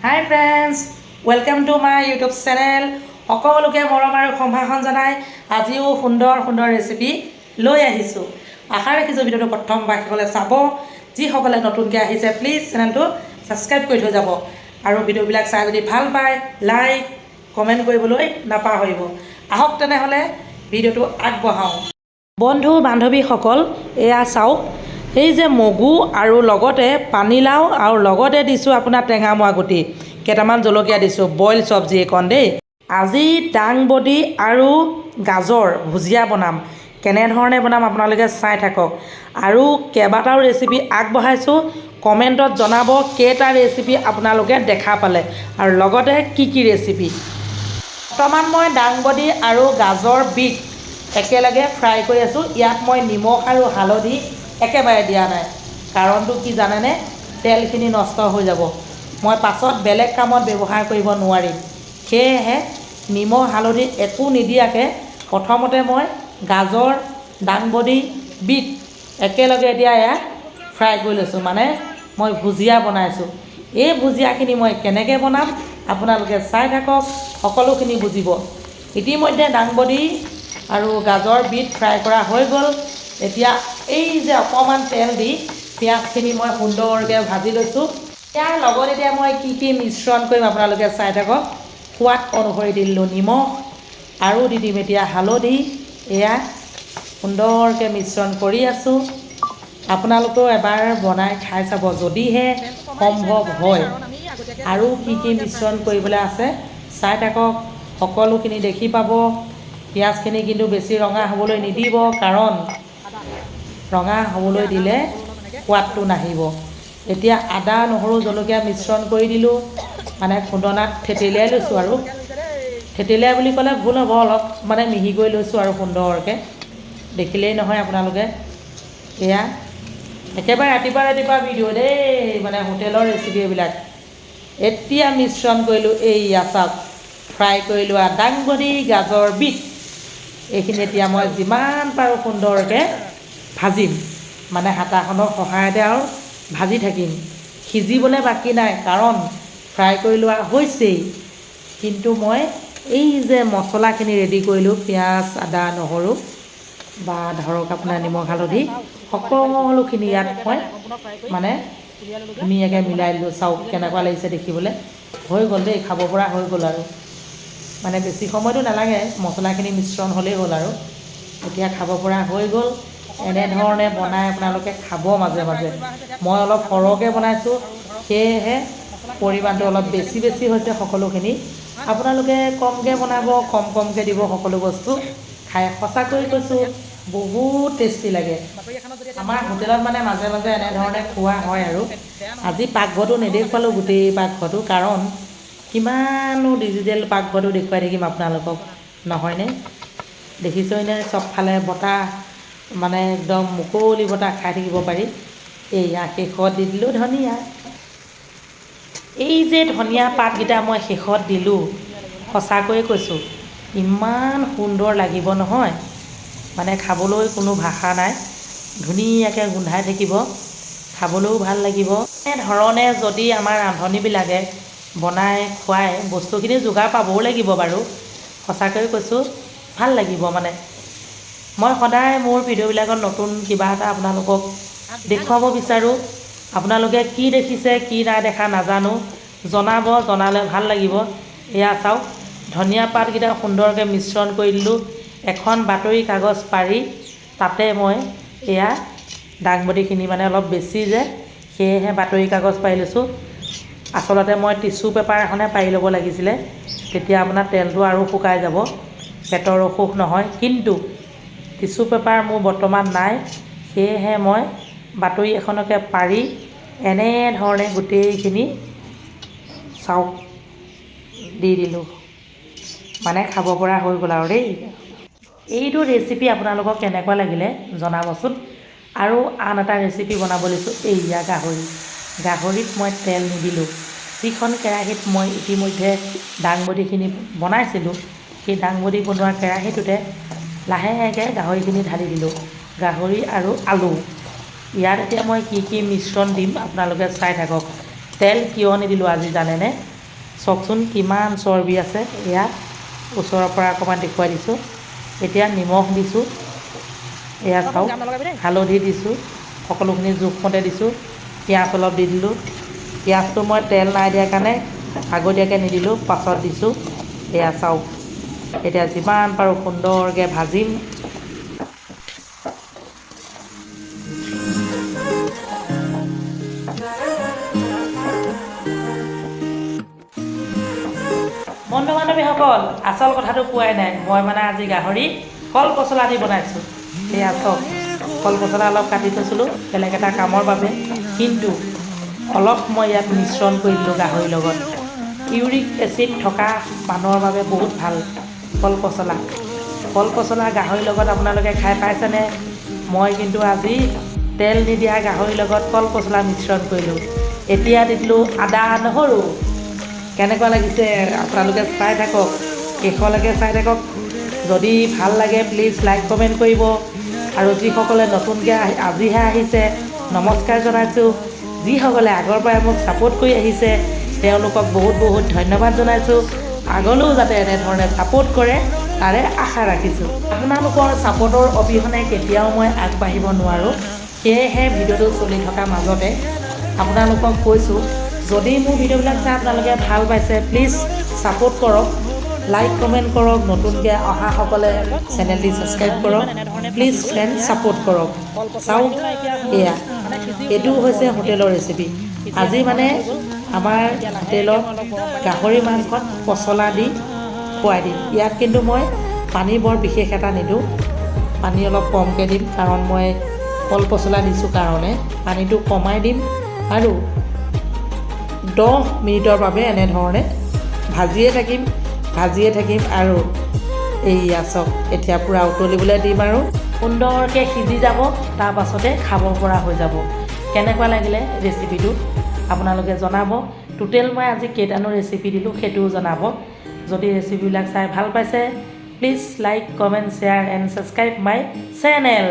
Hi friends, welcome to my YouTube channel. সকলোকে মৰম আৰু সম্ভাষণ জনাই আজিও সুন্দৰ ৰেচিপি লৈ আহিছোঁ। আশা ৰাখিছোঁ ভিডিঅ'টো প্ৰথমবাৰ সকলে চাব। যিসকলে নতুনকৈ আহিছে প্লিজ চেনেলটো ছাবস্ক্ৰাইব কৰি থৈ যাব আৰু ভিডিঅ'বিলাক চাই যদি ভাল পায় লাইক কমেণ্ট কৰিবলৈ নাপাহৰিব। আহক তেনেহ'লে ভিডিঅ'টো আগবঢ়াওঁ। বন্ধু বান্ধৱীসকল এয়া চাওক, এই যে মগু আৰু লগতে পানীলাও আৰু লগতে দিছোঁ আপোনাৰ টেঙামৰা গুটি, কেইটামান জলকীয়া দিছোঁ, বইল চব্জি এইকণ দেই। আজি দাংবডি আৰু গাজৰ ভুজিয়া বনাম। কেনেধৰণে বনাম আপোনালোকে চাই থাকক আৰু কেইবাটাও ৰেচিপি আগবঢ়াইছোঁ। কমেণ্টত জনাব কেইটা ৰেচিপি আপোনালোকে দেখা পালে আৰু লগতে কি ৰেচিপি। বৰ্তমান মই দাংবডি আৰু গাজৰ বিট একেলগে ফ্ৰাই কৰি আছোঁ। ইয়াত মই নিমখ আৰু হালধি একেবাৰে দিয়া নাই। কাৰণটো কি জানেনে? তেলখিনি নষ্ট হৈ যাব, মই পাছত বেলেগ কামত ব্যৱহাৰ কৰিব নোৱাৰিম। সেয়েহে নিমখ হালধি একো নিদিয়াকৈ প্ৰথমতে মই গাজৰ দাংবডি বিট একেলগে এতিয়া এয়া ফ্ৰাই কৰি লৈছোঁ, মানে মই ভুজিয়া বনাইছোঁ। এই ভুজিয়াখিনি মই কেনেকৈ বনাম আপোনালোকে চাই থাকক, সকলোখিনি বুজিব। ইতিমধ্যে দাংবডি আৰু গাজৰ বিট ফ্ৰাই কৰা হৈ গ'ল। এতিয়া এই যে অকণমান তেল দি পিঁয়াজখিনি মই সুন্দৰকৈ ভাজি লৈছোঁ। ইয়াৰ লগত এতিয়া মই কি মিশ্ৰণ কৰিম আপোনালোকে চাই থাকক। সোৱাদ অনুসৰি দি দিলোঁ নিমখ আৰু দি দিম এতিয়া হালধি। এয়া সুন্দৰকৈ মিশ্ৰণ কৰি আছোঁ। আপোনালোকেও এবাৰ বনাই খাই চাব যদিহে সম্ভৱ হয়। আৰু কি মিশ্ৰণ কৰিবলৈ আছে চাই থাকক, সকলোখিনি দেখি পাব। পিঁয়াজখিনি কিন্তু বেছি ৰঙা হ'বলৈ নিদিব, কাৰণ ৰঙা হ'বলৈ দিলে সোৱাদটো নাহিব। এতিয়া আদা নহৰু জলকীয়া মিশ্ৰণ কৰি দিলোঁ, মানে খুন্দনাত থেতেলিয়াই লৈছোঁ আৰু থেতেলিয়াই বুলি ক'লে ভুল হ'ব, অলপ মানে মিহি কৰি লৈছোঁ আৰু সুন্দৰকৈ। দেখিলেই নহয় আপোনালোকে, এয়া একেবাৰে ৰাতিপুৱা ভিডিঅ' দেই, মানে হোটেলৰ ৰেচিপি এইবিলাক। এতিয়া মিশ্ৰণ কৰিলোঁ এইয়া চাওক, ফ্ৰাই কৰি লোৱা দাংবডি গাজৰ বিট। এইখিনি এতিয়া মই যিমান পাৰোঁ সুন্দৰকৈ ভাজিম, মানে হাতাখনৰ সহায়তে আৰু ভাজি থাকিম। সিজিবলৈ বাকী নাই, কাৰণ ফ্ৰাই কৰি লোৱা হৈছেই। কিন্তু মই এই যে মছলাখিনি ৰেডি কৰিলোঁ, পিঁয়াজ আদা নহৰু বা ধৰক আপোনাৰ নিমখ হালধি সকলোখিনি ইয়াত মই মানে ধুনীয়াকৈ মিলাই দিলোঁ। চাওক কেনেকুৱা লাগিছে দেখিবলৈ। হৈ গ'ল দেই, খাব পৰা হৈ গ'ল আৰু মানে বেছি সময়তো নালাগে, মছলাখিনি মিশ্ৰণ হ'লেই হ'ল আৰু এতিয়া খাব পৰা হৈ গ'ল। এনেধৰণে বনাই আপোনালোকে খাব মাজে মাজে। মই অলপ সৰহকৈ বনাইছোঁ, সেয়েহে পৰিমাণটো অলপ বেছি হৈছে সকলোখিনি। আপোনালোকে কমকৈ বনাব, কমকৈ দিব সকলো বস্তু। খাই সঁচাকৈ কৈছোঁ বহুত টেষ্টি লাগে। আমাৰ হোটেলত মানে মাজে মাজে এনেধৰণে খোৱা হয় আৰু আজি পাকঘৰটো নেদেখুৱালোঁ গোটেই পাকঘৰটো, কাৰণ কিমানো ডিজিটেল পাকঘৰটো দেখুৱাই থাকিম আপোনালোকক, নহয়নে? দেখিছইনে চবফালে বতাহ, মানে একদম মুকলি বতাহ খাই থাকিব পাৰি। এইয়া শেষত দি দিলোঁ ধনিয়া। এই যে ধনিয়া পাতকেইটা মই শেষত দিলোঁ, সঁচাকৈয়ে কৈছোঁ ইমান সুন্দৰ লাগিব নহয়, মানে খাবলৈ কোনো ভাষা নাই। ধুনীয়াকৈ গোন্ধাই থাকিব, খাবলৈও ভাল লাগিব। এনেধৰণে যদি আমাৰ ৰান্ধনীবিলাকে বনাই খুৱাই, বস্তুখিনি যোগাৰ পাবও লাগিব বাৰু। সঁচাকৈয়ে কৈছোঁ ভাল লাগিব। মানে মই সদায় মোৰ ভিডিঅ'বিলাকত নতুন কিবা এটা আপোনালোকক দেখুৱাব বিচাৰোঁ। আপোনালোকে কি দেখিছে কি নাই দেখা নাজানো, জনাব, জনালে ভাল লাগিব। এয়া চাওক, ধনিয়া পাতকেইটা সুন্দৰকৈ মিশ্ৰণ কৰি দিলোঁ। এখন বাতৰি কাগজ পাৰি তাতে মই এয়া দাংবডিখিনি মানে অলপ বেছি যে, সেয়েহে বাতৰি কাগজ পাৰি লৈছোঁ। আচলতে মই টিচু পেপাৰ এখনে পাৰি ল'ব লাগিছিলে, তেতিয়া আপোনাৰ তেলটো আৰু শুকাই যাব, পেটৰ অসুখ নহয়। কিন্তু টিচু পেপাৰ মোৰ বৰ্তমান নাই, সেয়েহে মই বাতৰি এখনকে পাৰি এনেধৰণে গোটেইখিনি চাওক দি দিলোঁ, মানে খাব পৰা হৈ গ'ল আৰু দেই। এইটো ৰেচিপি আপোনালোকক কেনেকুৱা লাগিলে জনাবচোন। আৰু আন এটা ৰেচিপি বনাব লৈছোঁ, এইয়া গাহৰিত মই তেল নিদিলোঁ। যিখন কেৰাহীত মই ইতিমধ্যে দাংবডিখিনি বনাইছিলোঁ, সেই দাংবডি বনোৱা কেৰাহীটোতে লাহেকৈ গাহৰিখিনি ঢালি দিলোঁ, গাহৰি আৰু আলু। ইয়াত এতিয়া মই কি মিশ্ৰণ দিম আপোনালোকে চাই থাকক। তেল কিয় নিদিলোঁ আজি জানেনে? চাওকচোন কিমান চৰ্বি আছে। এয়া ওচৰৰ পৰা অকণমান দেখুৱাই দিছোঁ। এতিয়া নিমখ দিছোঁ, এয়া চাওক, হালধি দিছোঁ, সকলোখিনি জোখমতে দিছোঁ। পিঁয়াজ অলপ দি দিলোঁ। পিঁয়াজটো মই তেল নাই দিয়াৰ কাৰণে আগতীয়াকৈ নিদিলোঁ, পাছত দিছোঁ। এয়া চাওক, এতিয়া যিমান পাৰোঁ সুন্দৰকৈ ভাজিম। বন্ধু বান্ধৱীসকল, আচল কথাটো কোৱাই নাই, মই মানে আজি গাহৰি কল পচলা দি বনাইছোঁ। এয়া চাওক, কল পচলা অলপ কাটি থৈছিলোঁ বেলেগ এটা কামৰ বাবে, কিন্তু অলপ মই ইয়াত মিশ্ৰণ কৰি দিলোঁ গাহৰিৰ লগত। ইউৰিক এচিড থকা মানুহৰ বাবে বহুত ভাল কল পচলা। কল পচলা গাহৰিৰ লগত আপোনালোকে খাই পাইছেনে? মই কিন্তু আজি তেল নিদিয়া গাহৰিৰ লগত কল পচলা মিশ্ৰণ কৰিলোঁ। এতিয়া দি দিলোঁ আদা নহৰু। কেনেকুৱা লাগিছে আপোনালোকে চাই থাকক, শেষলৈকে চাই থাকক। যদি ভাল লাগে প্লিজ লাইক কমেণ্ট কৰিব। আৰু যিসকলে নতুনকৈ আজিহে আহিছে, নমস্কাৰ জনাইছোঁ। যিসকলে আগৰ পৰাই মোক ছাপোৰ্ট কৰি আহিছে তেওঁলোকক বহুত বহুত ধন্যবাদ জনাইছোঁ। আগলৈও যাতে এনেধৰণে ছাপোৰ্ট কৰে তাৰে আশা ৰাখিছোঁ। আপোনালোকৰ ছাপোৰ্টৰ অবিহনে কেতিয়াও মই আগবাঢ়িব নোৱাৰোঁ। সেয়েহে ভিডিঅ'টো চলি থকাৰ মাজতে আপোনালোকক কৈছোঁ, যদি মোৰ ভিডিঅ'বিলাক চাই আপোনালোকে ভাল পাইছে প্লিজ ছাপোৰ্ট কৰক, লাইক কমেণ্ট কৰক। নতুনকৈ অহাসকলে চেনেলটি ছাবস্ক্ৰাইব কৰক প্লিজ ফ্ৰেণ্ড, ছাপোৰ্ট কৰক। চাওক, এইটো হৈছে হোটেলৰ ৰেচিপি। আজি মানে আমাৰ হোটেলত গাহৰি মাংসত পচলা দি খুৱাই দিম। ইয়াত কিন্তু মই পানী বৰ বিশেষ এটা নিদিওঁ, পানী অলপ কমকৈ দিম, কাৰণ মই কল পচলা দিছোঁ কাৰণে পানীটো কমাই দিম। আৰু 10 মিনিটৰ বাবে এনেধৰণে ভাজিয়ে থাকিম। আৰু এইয়া চাওক, এতিয়া পূৰা উতলিবলৈ দিম আৰু সুন্দৰকৈ সিজি যাব। তাৰ পাছতে খাব পৰা হৈ যাব। কেনেকুৱা লাগিলে ৰেচিপিটো আপোনালোকে জনাব। টোটেল মই আজি কেইটানো ৰেচিপি দিলোঁ সেইটোও জনাব। যদি ৰেচিপিবিলাক চাই ভাল পাইছে please like comment share and subscribe my channel.